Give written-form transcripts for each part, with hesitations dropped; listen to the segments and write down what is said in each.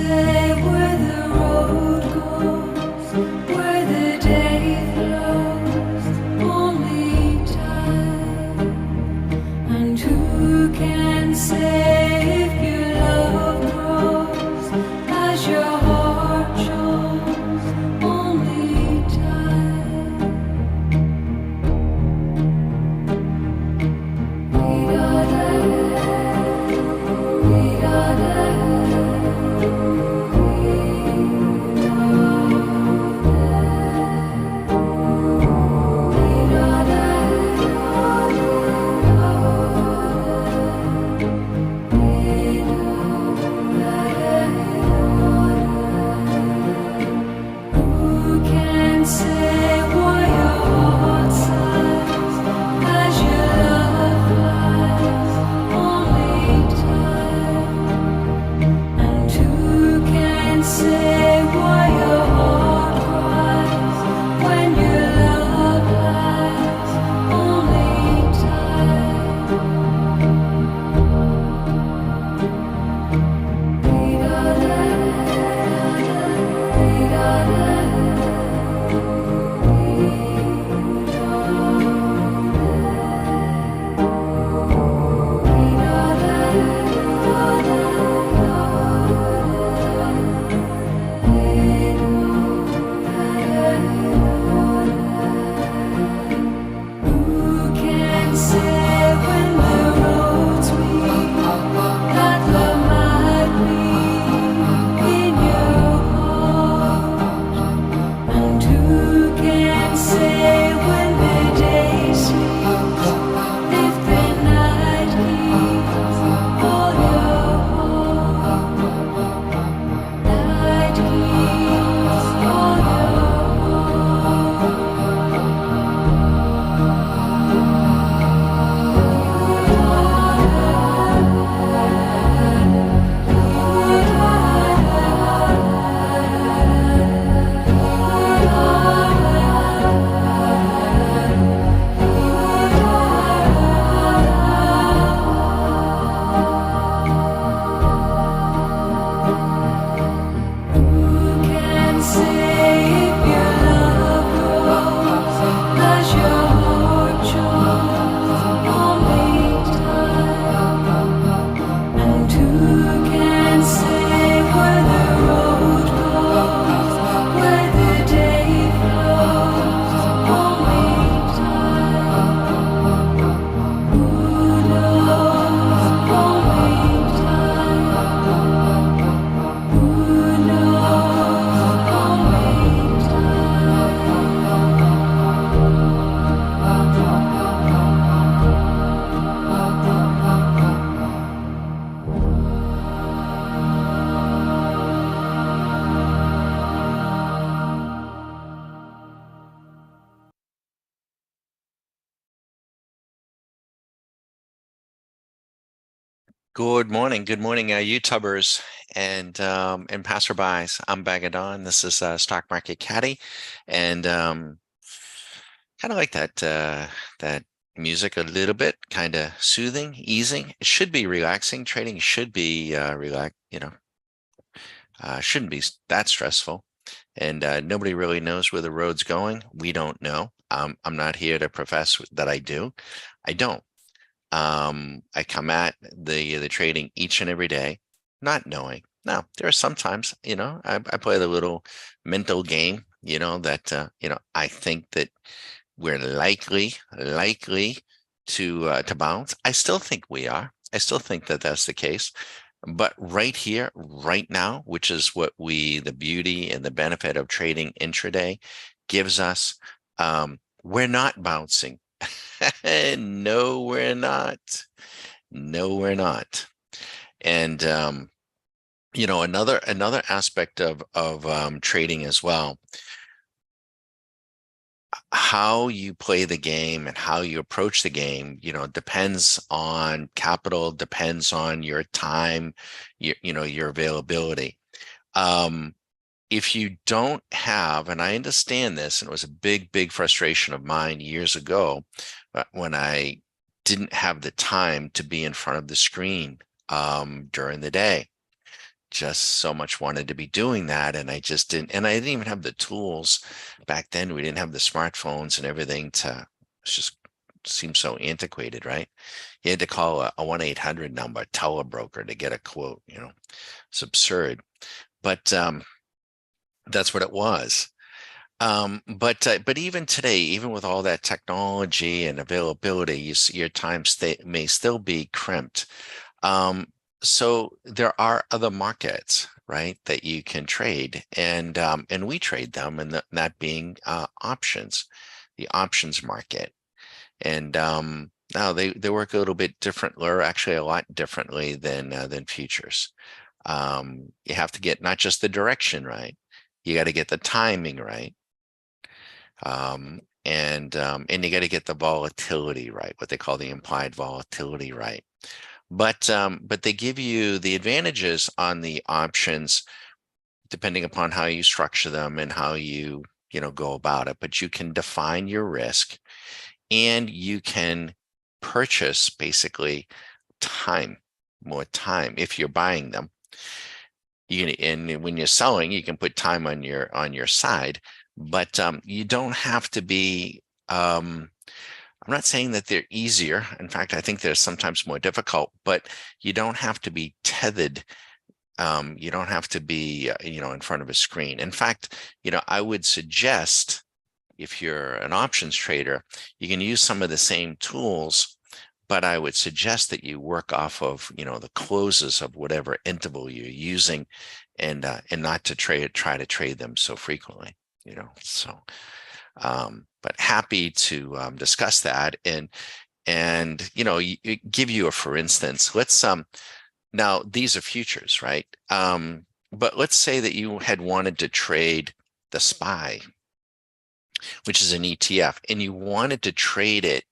say where the road goes, where the day flows, only time. And who can say if your love grows as your heart shows, only time. We gotta say why your heart sighs as your love flies, only time. And who can say why your heart cries when your love lies, only time. We gotta Good morning. Good morning, YouTubers and passerbys. I'm Bagadon. This is Stock Market Caddy, and kind of like that music a little bit, kind of soothing, easing. It should be relaxing. Trading should be shouldn't be that stressful. And nobody really knows where the road's going. We don't know. I'm not here to profess that I do. I don't. I come at the trading each and every day, not knowing. Now, there are sometimes, I play the little mental game, that I think that we're likely to bounce. I still think we are. I still think that that's the case. But right here, right now, which is what the beauty and the benefit of trading intraday gives us, we're not bouncing. No, we're not. No, we're not. And another aspect of trading as well, how you play the game and how you approach the game, depends on capital, depends on your time, your availability. If you don't have, and I understand this, and it was a big frustration of mine years ago, when I didn't have the time to be in front of the screen during the day just so much wanted to be doing that. And I just didn't, and I didn't even have the tools back then. We didn't have the smartphones and everything it's just seems so antiquated, right? You had to call a 1-800 number, tell a broker to get a quote, it's absurd. But that's what it was. But even today, even with all that technology and availability, your time may still be crimped. So there are other markets, right, that you can trade, and we trade them, and that being options, the options market. And now they work a little bit different, or actually a lot differently than futures. You have to get not just the direction right, you got to get the timing right, and you got to get the volatility right, what they call the implied volatility right. But they give you the advantages on the options depending upon how you structure them and how you go about it. But you can define your risk, and you can purchase basically more time if you're buying them. And when you're selling, you can put time on your side, but you don't have to be. I'm not saying that they're easier. In fact, I think they're sometimes more difficult, but you don't have to be tethered. You don't have to be, in front of a screen. In fact, I would suggest, if you're an options trader, you can use some of the same tools, but I would suggest that you work off of, the closes of whatever interval you're using, and not to try to trade them so frequently, so. But happy to discuss that, and give you a for instance. Let's now these are futures, right? But let's say that you had wanted to trade the SPY, which is an ETF, and you wanted to trade it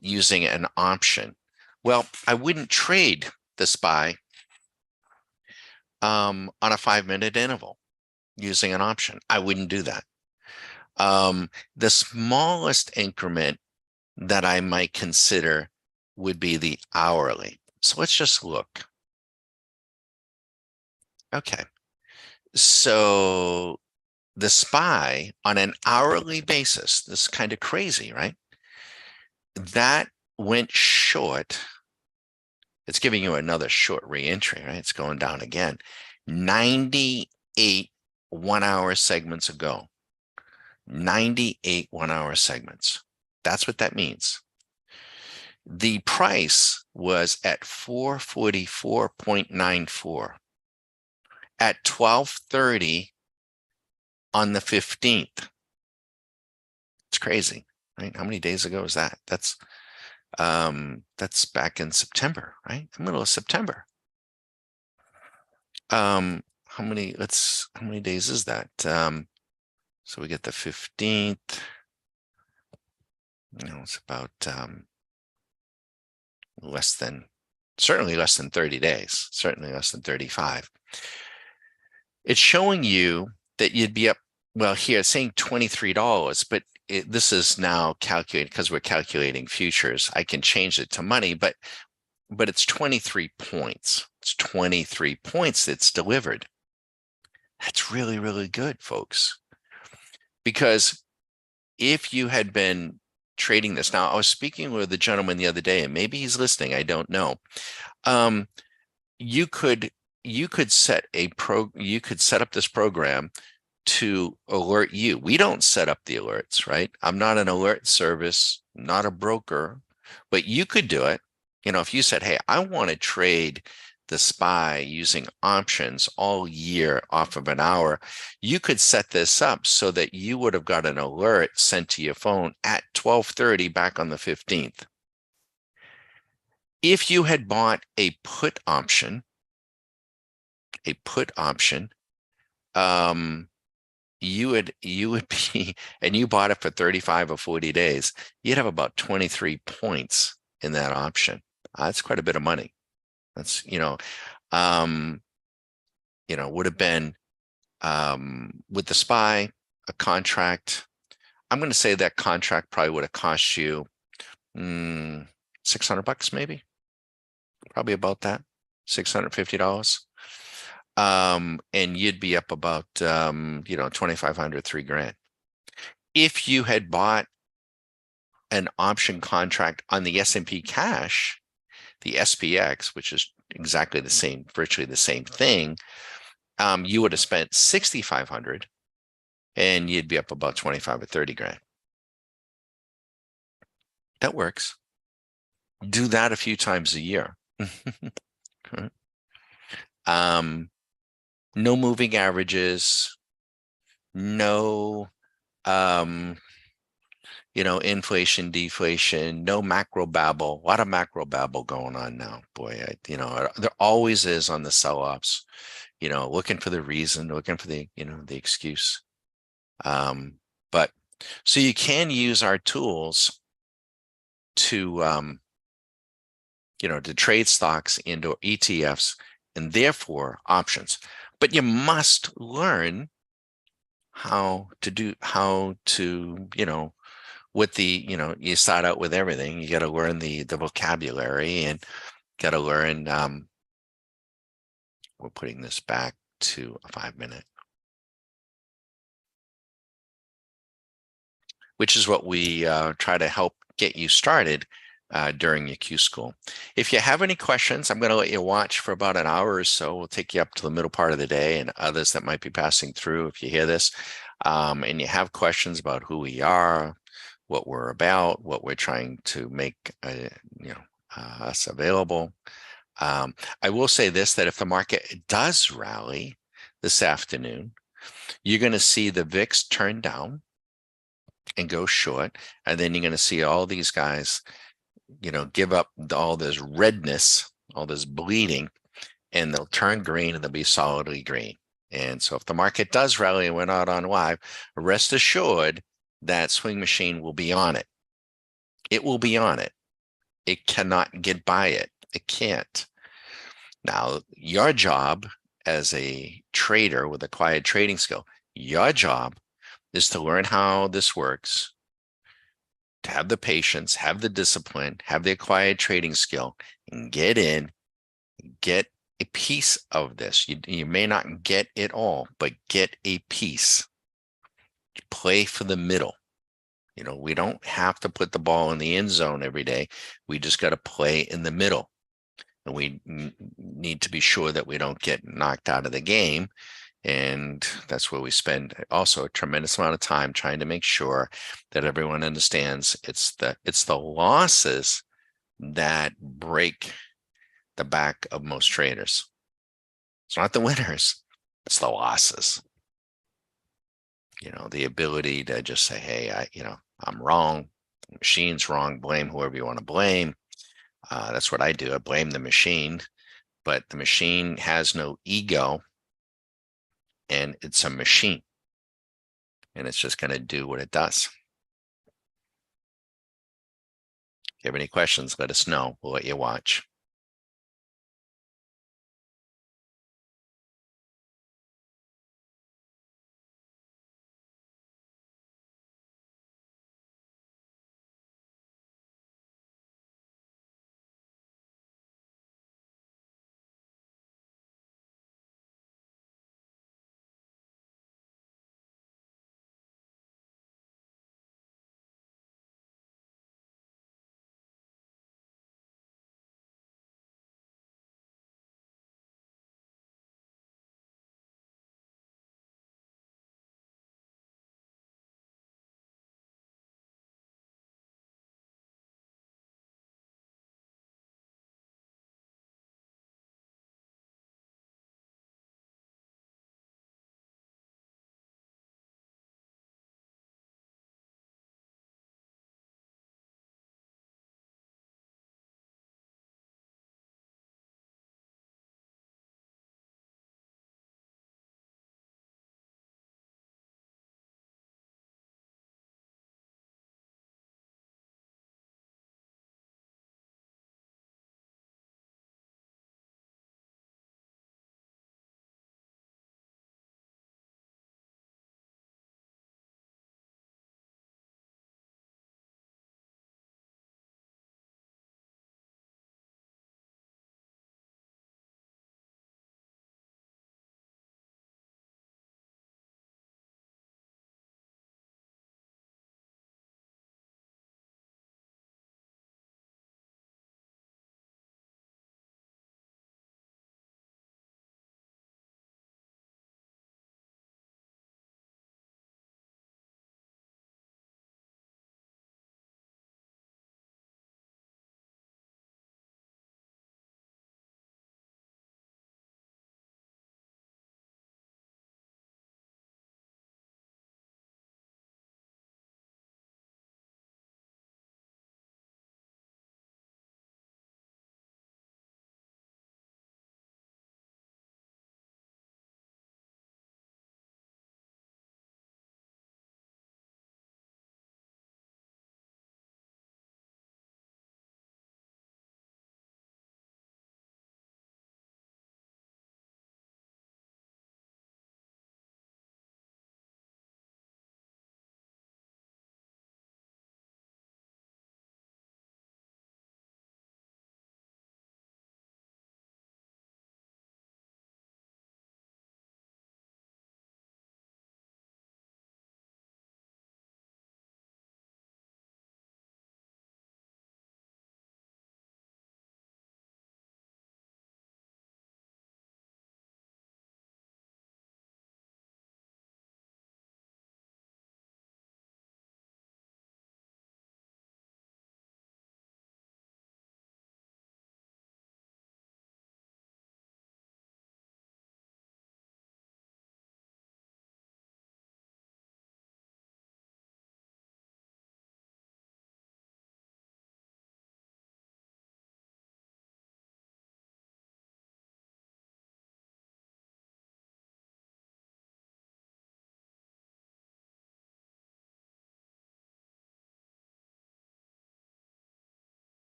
using an option. Well, I wouldn't trade the SPY on a 5-minute interval using an option. I wouldn't do that. The smallest increment that I might consider would be the hourly. So let's just look. Okay. So the SPY on an hourly basis, this is kind of crazy, right? That went short. It's giving you another short re-entry, right? It's going down again. 98 1-hour segments ago. 98 1-hour segments. That's what that means. The price was at 444.94 at 12:30 on the 15th. It's crazy, right? How many days ago is that? That's back in September, right? The middle of September. How many days is that? So we get the 15th. It's about certainly less than 30 days, certainly less than 35. It's showing you that you'd be up, well, here it's saying $23, but this is now calculated because we're calculating futures. I can change it to money, but it's 23 points. It's 23 points that's delivered. That's really, really good, folks. Because if you had been trading this, now I was speaking with a gentleman the other day, and maybe he's listening, I don't know. You could set up this program to alert you. We don't set up the alerts, right? I'm not an alert service, not a broker, but you could do it. If you said, hey, I want to trade the SPY using options all year off of an hour, you could set this up so that you would have got an alert sent to your phone at 12:30 back on the 15th. If you had bought a put option, you would be, and you bought it for 35 or 40 days, you'd have about 23 points in that option. That's quite a bit of money. That's, would have been, with the SPY, a contract. I'm going to say that contract probably would have cost you $600, maybe, probably about that, $650. And you'd be up about, 2,500, 3 grand. If you had bought an option contract on the S&P cash, the SPX, which is exactly the same, virtually the same thing, you would have spent 6,500 and you'd be up about 25 or 30 grand. That works. Do that a few times a year. um, no moving averages, no inflation, deflation, no macro babble. A lot of macro babble going on now. Boy, there always is on the sell-offs, looking for the reason, looking for the excuse. But so you can use our tools to, to trade stocks into ETFs and therefore options. But you must learn how to, with you start out with everything. You got to learn the vocabulary and got to learn. We're putting this back to a 5-minute, which is what we try to help get you started during your Q school. If you have any questions, I'm going to let you watch for about an hour or so. We'll take you up to the middle part of the day, and others that might be passing through, if you hear this, and you have questions about who we are, what we're about, what we're trying to make us available. I will say this, that if the market does rally this afternoon, you're going to see the VIX turn down and go short, and then you're going to see all these guys give up all this redness, all this bleeding, and they'll turn green and they'll be solidly green. And so if the market does rally and we're not on live, rest assured that swing machine will be on it. It will be on it. It cannot get by it. It can't. Now, your job as a trader with acquired trading skill, your job is to learn how this works, to have the patience, have the discipline, have the acquired trading skill, and get in, get a piece of this. You may not get it all, but get a piece. Play for the middle. We don't have to put the ball in the end zone every day. We just got to play in the middle. And we need to be sure that we don't get knocked out of the game. And that's where we spend also a tremendous amount of time trying to make sure that everyone understands it's the losses that break the back of most traders. It's not the winners, it's the losses. The ability to just say, hey, I'm wrong, the machine's wrong, blame whoever you want to blame. That's what I do. I blame the machine, but the machine has no ego, and it's a machine, and it's just going to do what it does. If you have any questions, let us know. We'll let you watch.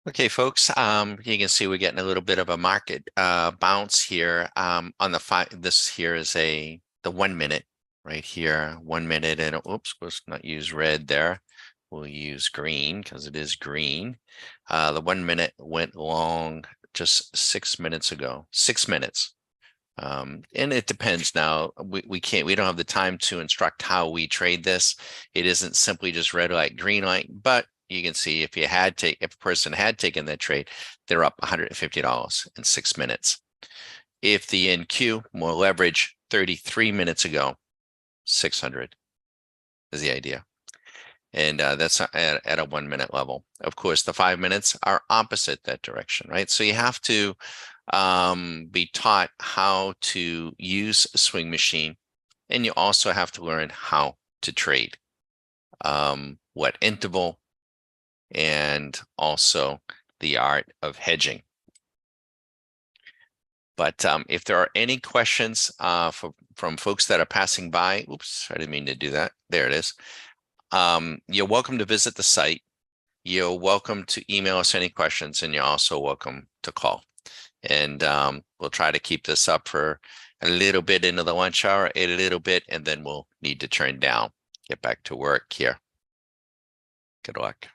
Okay, folks, you can see we're getting a little bit of a market bounce here. On the this here is the 1 minute right here, 1 minute, and oops, let's not use red there. We'll use green because it is green. The 1 minute went long just 6 minutes ago, 6 minutes. And it depends now. We don't have the time to instruct how we trade this. It isn't simply just red light, green light, but you can see if if a person had taken that trade, they're up $150 in 6 minutes. If the NQ, more leverage, 33 minutes ago, 600 is the idea. And that's at a 1 minute level. Of course, the 5 minutes are opposite that direction, right? So you have to be taught how to use a swing machine, and you also have to learn how to trade, what interval, and also the art of hedging. But if there are any questions from folks that are passing by, oops, I didn't mean to do that. There it is. You're welcome to visit the site. You're welcome to email us any questions, and you're also welcome to call. And we'll try to keep this up for a little bit into the lunch hour, a little bit, and then we'll need to turn down, get back to work here. Good luck.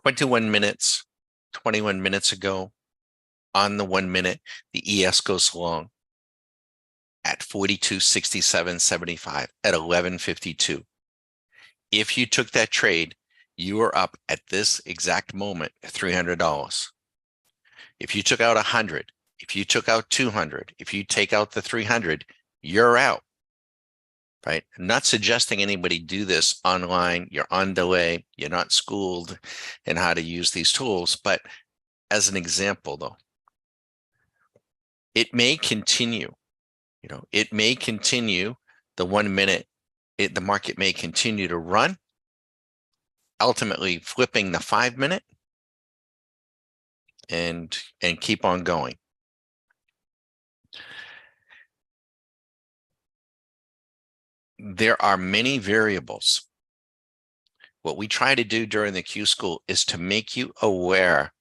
21 minutes, 21 minutes ago on the 1 minute, the ES goes long at 42.67.75 at 11:52. If you took that trade, you are up at this exact moment $300. If you took out 100, if you took out 200, if you take out the 300, you're out. Right? I'm not suggesting anybody do this online. You're on delay. You're not schooled in how to use these tools. But as an example, though, it may continue. It may continue the 1 minute. The market may continue to run, ultimately flipping the 5 minute and keep on going. There are many variables. What we try to do during the Q School is to make you aware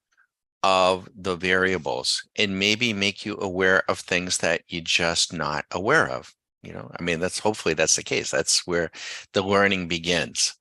of the variables and maybe make you aware of things that you're just not aware of. I mean, hopefully that's the case. That's where the learning begins.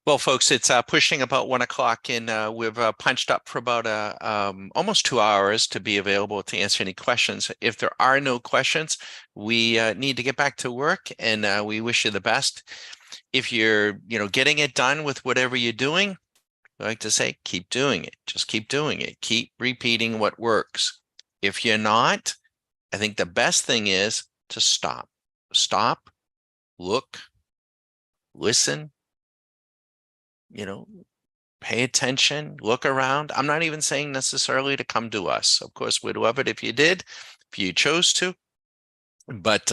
Well, folks, it's pushing about 1 o'clock, and we've punched up for about almost 2 hours to be available to answer any questions. If there are no questions, we need to get back to work, and we wish you the best. If you're, getting it done with whatever you're doing, I like to say, keep doing it. Just keep doing it. Keep repeating what works. If you're not, I think the best thing is to stop. Stop, look, listen, you know, pay attention, look around. I'm not even saying necessarily to come to us. Of course, we'd love it if you did, if you chose to, but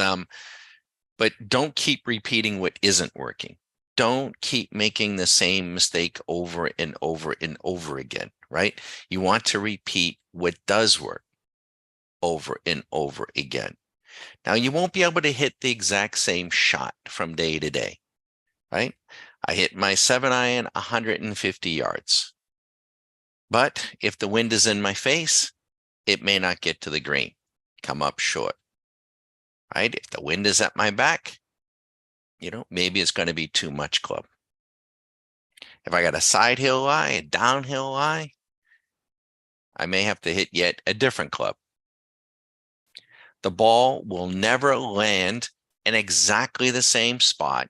don't keep repeating what isn't working. Don't keep making the same mistake over and over and over again, right? You want to repeat what does work over and over again. Now, you won't be able to hit the exact same shot from day to day, right? I hit my 7-iron 150 yards. But if the wind is in my face, it may not get to the green, come up short, right? If the wind is at my back, maybe it's going to be too much club. If I got a side hill lie, a downhill lie, I may have to hit yet a different club. The ball will never land in exactly the same spot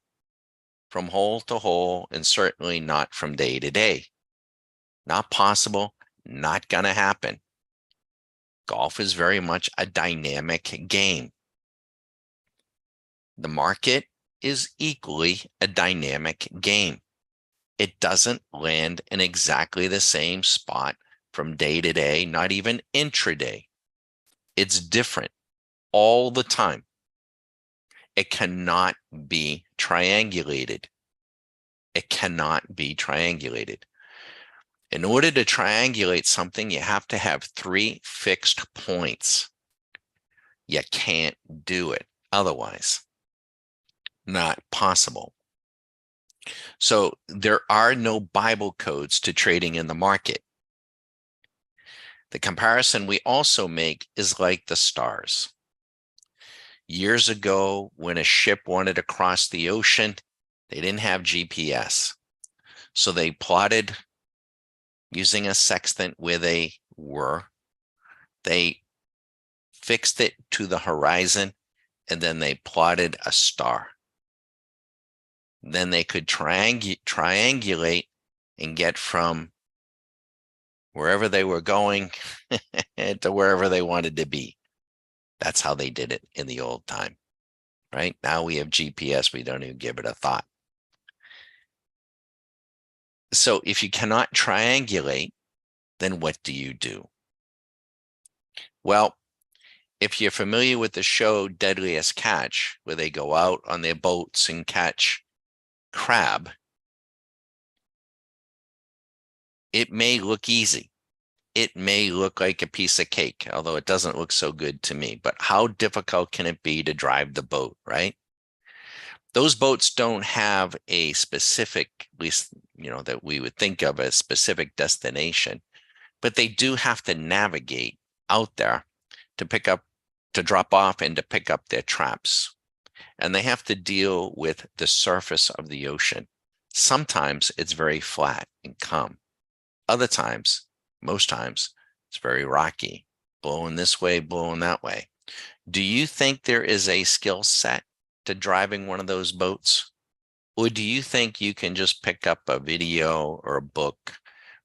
from hole to hole, and certainly not from day to day. Not possible, not going to happen. Golf is very much a dynamic game. The market is equally a dynamic game. It doesn't land in exactly the same spot from day to day, not even intraday. It's different all the time. It cannot be triangulated. It cannot be triangulated. In order to triangulate something, you have to have 3 fixed points. You can't do it otherwise. Not possible. So there are no Bible codes to trading in the market. The comparison we also make is like the stars. Years ago, when a ship wanted to cross the ocean, they didn't have GPS. So they plotted using a sextant where they were. They fixed it to the horizon, and then they plotted a star. Then they could triangulate and get from wherever they were going to wherever they wanted to be. That's how they did it in the old time, right? Now we have GPS. We don't even give it a thought. So if you cannot triangulate, then what do you do? Well, if you're familiar with the show Deadliest Catch, where they go out on their boats and catch crab, it may look easy. It may look like a piece of cake, although it doesn't look so good to me. But how difficult can it be to drive the boat, right? Those boats don't have a specific, at least, that we would think of as specific destination, but they do have to navigate out there to drop off and to pick up their traps. And they have to deal with the surface of the ocean. Sometimes it's very flat and calm. Other times, most times, it's very rocky, blowing this way, blowing that way. Do you think there is a skill set to driving one of those boats? Or do you think you can just pick up a video or a book,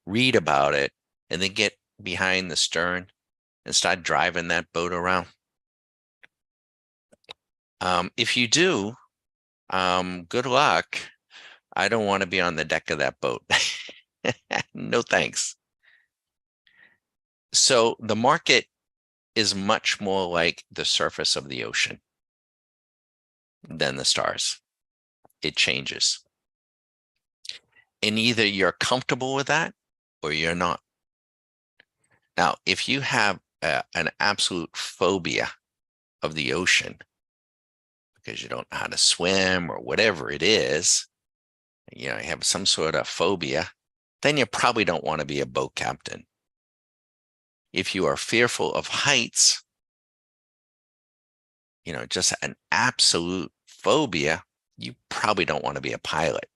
read about it, and then get behind the stern and start driving that boat around? If you do, good luck. I don't want to be on the deck of that boat. No thanks. So the market is much more like the surface of the ocean than the stars. It changes. And either you're comfortable with that or you're not. Now, if you have an absolute phobia of the ocean because you don't know how to swim or whatever it is, you have some sort of phobia, then you probably don't want to be a boat captain. If you are fearful of heights, just an absolute phobia, you probably don't want to be a pilot.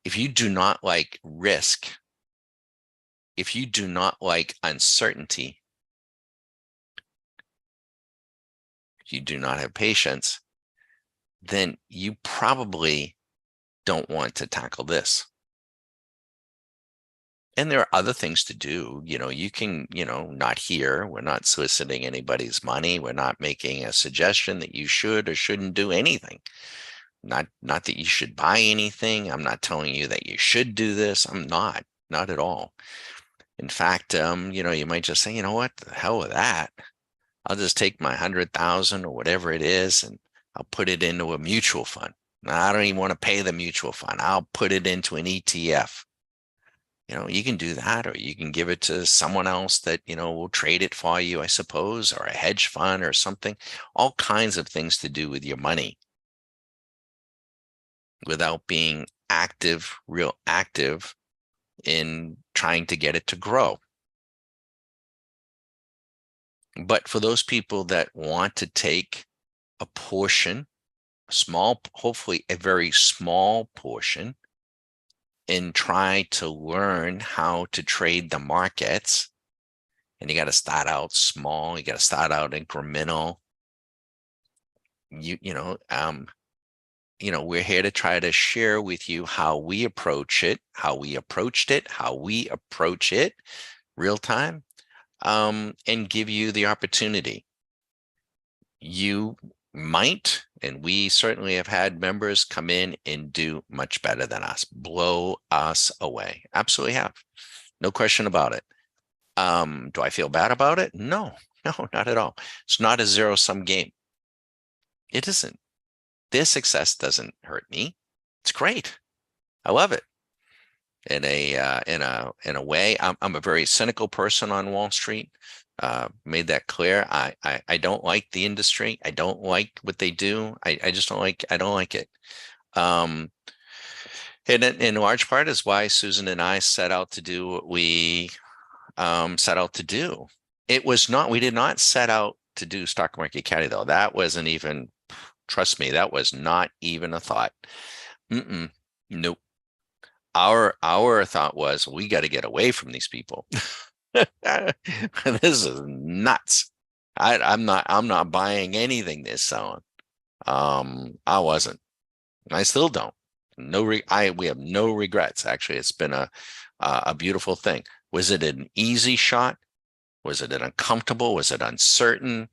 if you do not like risk, if you do not like uncertainty, if you do not have patience, then you probably don't want to tackle this. And there are other things to do. You can, not here. We're not soliciting anybody's money. We're not making a suggestion that you should or shouldn't do anything. Not that you should buy anything. I'm not telling you that you should do this. I'm not at all. In fact, you might just say, you know what, the hell with that. I'll just take my 100,000 or whatever it is, and I'll put it into a mutual fund. Now, I don't even want to pay the mutual fund. I'll put it into an ETF. You can do that, or you can give it to someone else that, will trade it for you, I suppose, or a hedge fund or something. All kinds of things to do with your money without being active, real active in trying to get it to grow. But for those people that want to take a portion, hopefully a very small portion, and try to learn how to trade the markets, and you got to start out small, you got to start out incremental. We're here to try to share with you how we approach it, how we approached it, how we approach it real time, and give you the opportunity. You might, and we certainly have had members come in and do much better than us, blow us away. Absolutely have. No question about it. Do I feel bad about it? No, not at all. It's not a zero-sum game. It isn't. Their success doesn't hurt me. It's great. I love it. In a way, I'm a very cynical person on Wall Street. Made that clear. I don't like the industry. I don't like what they do. I just don't like. I don't like it. And in large part is why Susan and I set out to do what we set out to do. We did not set out to do Stock Market Caddy, though. That wasn't even, trust me, that was not even a thought. Nope. Our thought was, we got to get away from these people. This is nuts. I'm not buying anything they're selling. I wasn't. I still don't. We have no regrets. Actually, it's been a beautiful thing. Was it an easy shot? Was it uncomfortable? Was it uncertain?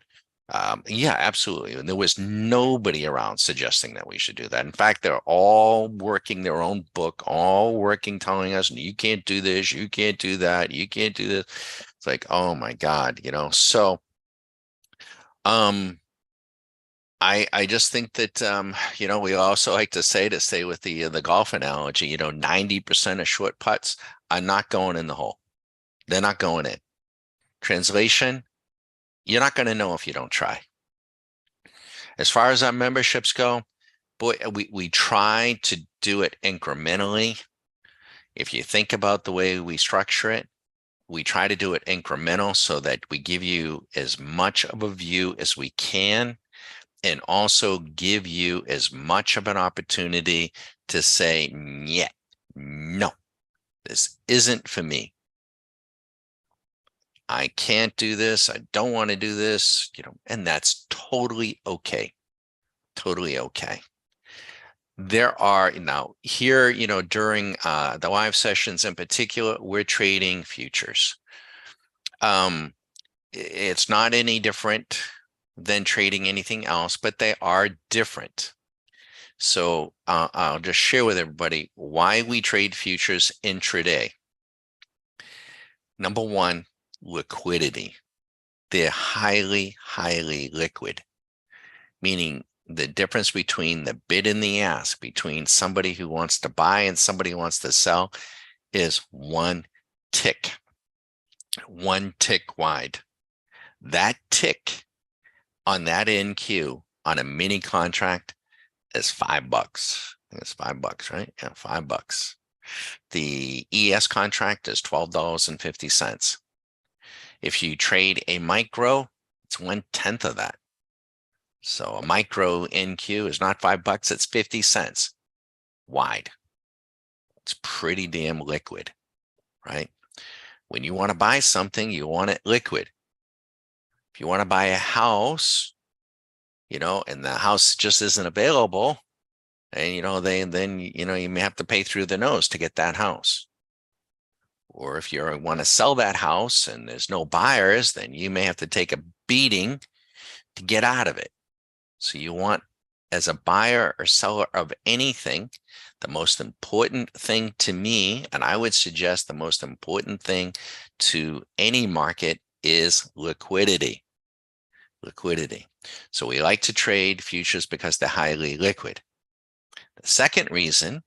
Yeah, absolutely. And there was nobody around suggesting that we should do that. In fact, they're all working their own book, all working, telling us, you can't do this, you can't do that, you can't do this. It's like, oh my God, So I just think that we also like to stay with the golf analogy, 90% of short putts are not going in the hole. They're not going in. Translation, you're not going to know if you don't try. As far as our memberships go, boy, we try to do it incrementally. If you think about the way we structure it, we try to do it incremental so that we give you as much of a view as we can, and also give you as much of an opportunity to say, yeah, no, this isn't for me. I can't do this. I don't want to do this, and that's totally okay. Totally okay. There are now here, during the live sessions in particular, we're trading futures. It's not any different than trading anything else, but they are different. So I'll just share with everybody why we trade futures intraday. Number one, liquidity. They're highly, highly liquid, meaning the difference between the bid and the ask, between somebody who wants to buy and somebody who wants to sell, is one tick wide. That tick on that NQ on a mini contract is $5. It's $5, right? Yeah, $5. The ES contract is $12.50. If you trade a micro, it's 1/10 of that. So a micro NQ is not $5, it's 50 cents wide. It's pretty damn liquid, right? When you want to buy something, you want it liquid. If you want to buy a house, and the house just isn't available, and then you may have to pay through the nose to get that house. Or if you want to sell that house and there's no buyers, then you may have to take a beating to get out of it. So you want, as a buyer or seller of anything, the most important thing to me, and I would suggest the most important thing to any market, is liquidity. Liquidity. So we like to trade futures because they're highly liquid. The second reason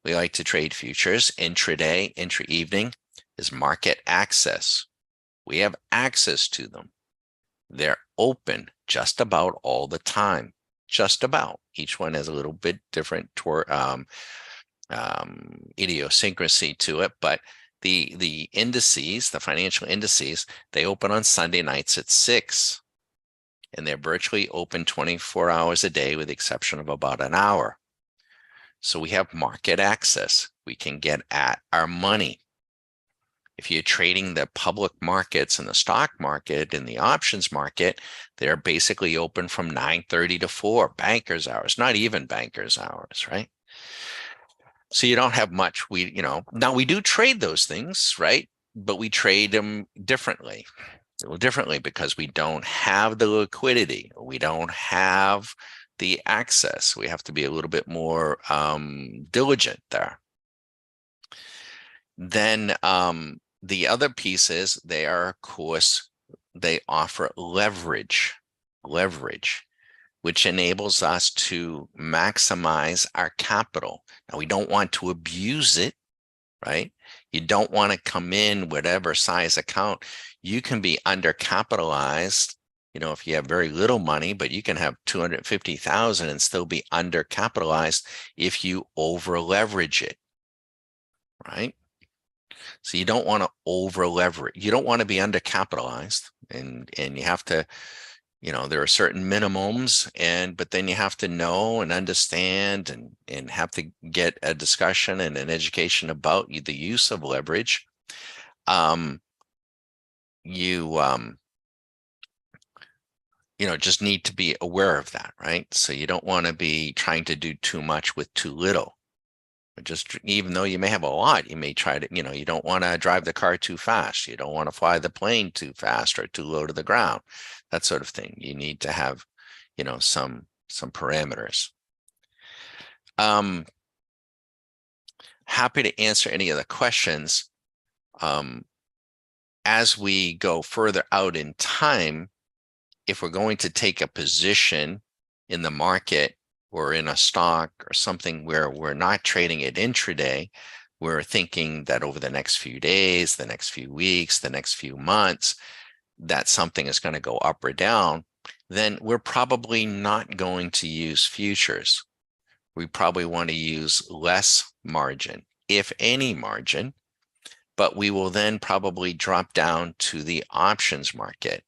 we like to trade futures intraday, intra-evening, is market access. We have access to them. They're open just about all the time. Just about. Each one has a little bit different idiosyncrasy to it, but the indices, the financial indices, they open on Sunday nights at 6, and they're virtually open 24 hours a day with the exception of about an hour. So we have market access. We can get at our money. If you're trading the public markets and the stock market and the options market, they're basically open from 9:30 to 4, bankers hours, not even bankers hours, right? So you don't have much. Now we do trade those things, right? But we trade them differently, a little differently, because we don't have the liquidity. We don't have the access. We have to be a little bit more diligent there. Then the other piece is they offer leverage, which enables us to maximize our capital. Now, we don't want to abuse it, right? You don't want to come in whatever size account. You can be undercapitalized, if you have very little money, but you can have 250,000 and still be undercapitalized if you over leverage it, right? So you don't want to over leverage. You don't want to be undercapitalized, and you have to, there are certain minimums, but then you have to know and understand and have to get a discussion and an education about the use of leverage. You just need to be aware of that, right? So you don't want to be trying to do too much with too little. Just even though you may have a lot, you may try to, you don't want to drive the car too fast. You don't want to fly the plane too fast or too low to the ground, that sort of thing. You need to have, some parameters. Happy to answer any of the questions. As we go further out in time, if we're going to take a position in the market or in a stock or something where we're not trading it intraday, we're thinking that over the next few days, the next few weeks, the next few months, that something is going to go up or down, then we're probably not going to use futures. We probably want to use less margin, if any margin, but we will then probably drop down to the options market.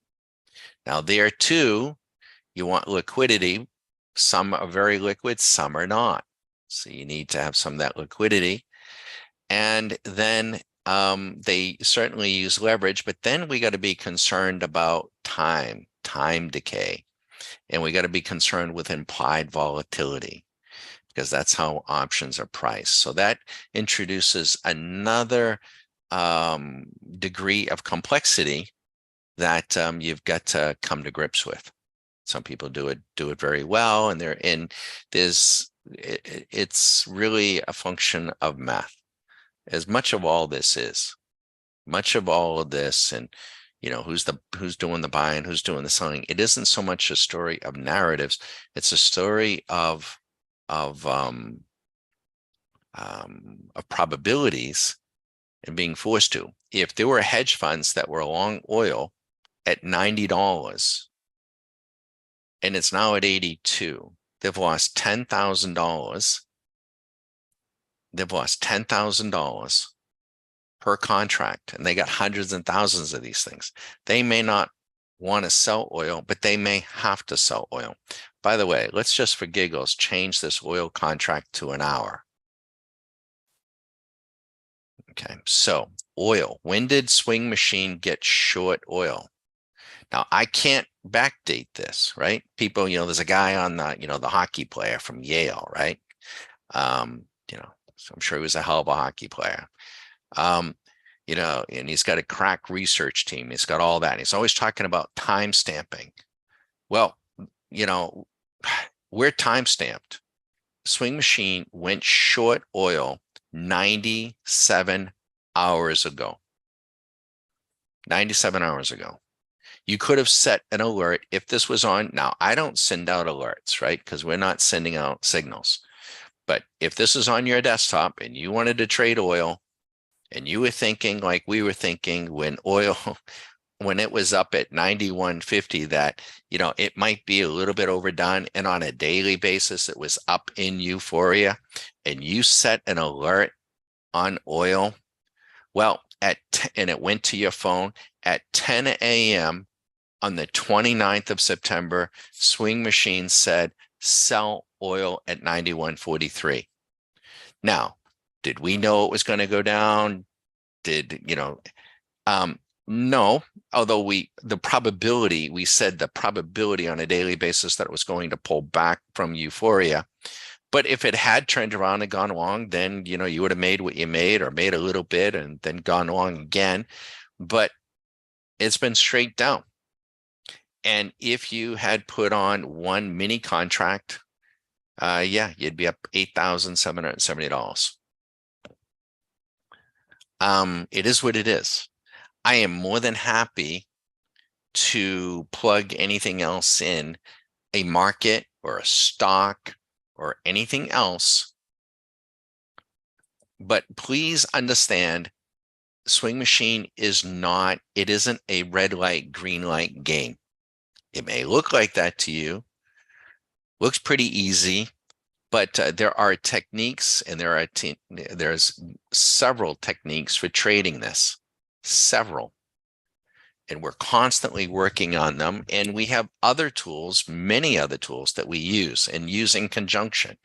Now, there too, you want liquidity. Some are very liquid, some are not. So you need to have some of that liquidity. And then they certainly use leverage, but then we got to be concerned about time decay. And we got to be concerned with implied volatility, because that's how options are priced. So that introduces another degree of complexity that you've got to come to grips with. Some people do it very well, and it's really a function of math, as much of all this is. Much of all of this, and who's doing the buying, who's doing the selling. It isn't so much a story of narratives; it's a story of probabilities and being forced to. If there were hedge funds that were long oil at $90 and it's now at 82, they've lost $10,000. They've lost $10,000 per contract, and they got hundreds and thousands of these things. They may not want to sell oil, but they may have to sell oil. By the way, let's just for giggles change this oil contract to an hour. Okay, so oil. When did Swing Machine get short oil? Now, I can't backdate this, right? People, there's a guy on the hockey player from Yale, right? So I'm sure he was a hell of a hockey player. Um, and he's got a crack research team. He's got all that. And he's always talking about time stamping. Well, you know, we're time stamped. Swing Machine went short oil 97 hours ago. 97 hours ago. You could have set an alert if this was on. Now, I don't send out alerts, right? Because we're not sending out signals. But if this is on your desktop and you wanted to trade oil and you were thinking like we were thinking when oil, when it was up at 91.50, that, it might be a little bit overdone. And on a daily basis, it was up in euphoria and you set an alert on oil. Well, and it went to your phone at 10 a.m. on the 29th of September, Swing Machine said, sell oil at 91.43. Now, did we know it was going to go down? No, although we said the probability on a daily basis that it was going to pull back from euphoria. But if it had turned around and gone long, then, you would have made what you made or made a little bit and then gone long again. But it's been straight down. And if you had put on one mini contract, you'd be up $8,770. It is what it is. I am more than happy to plug anything else in, a market or a stock or anything else. But please understand, Swing Machine isn't a red light, green light game. It may look like that to you, looks pretty easy, but there are techniques and there's several techniques for trading this, several. And we're constantly working on them. And we have other tools, many other tools that we use and use in conjunction.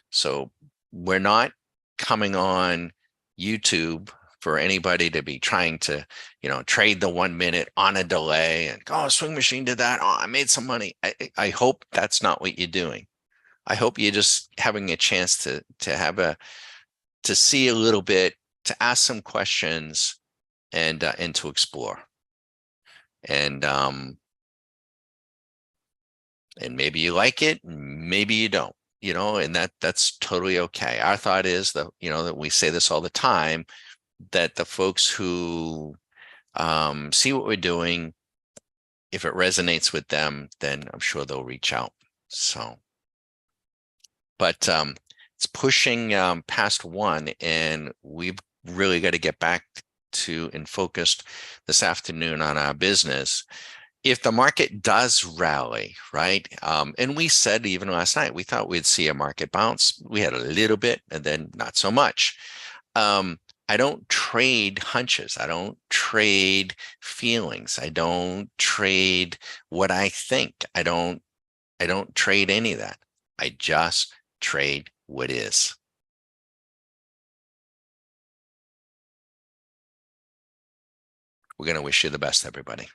So we're not coming on YouTube for anybody to be trying to, trade the 1 minute on a delay and go, oh, Swing Machine did that. Oh, I made some money. I hope that's not what you're doing. I hope you're just having a chance to see a little bit, to ask some questions and to explore. And maybe you like it, maybe you don't, and that's totally okay. Our thought is that, that we say this all the time, that the folks who see what we're doing, if it resonates with them, then I'm sure they'll reach out. So, but it's pushing past 1, and we've really got to get back to and focused this afternoon on our business. If the market does rally, right? And we said even last night, we thought we'd see a market bounce. We had a little bit and then not so much. I don't trade hunches. I don't trade feelings. I don't trade what I think. I don't trade any of that. I just trade what is. We're going to wish you the best, everybody.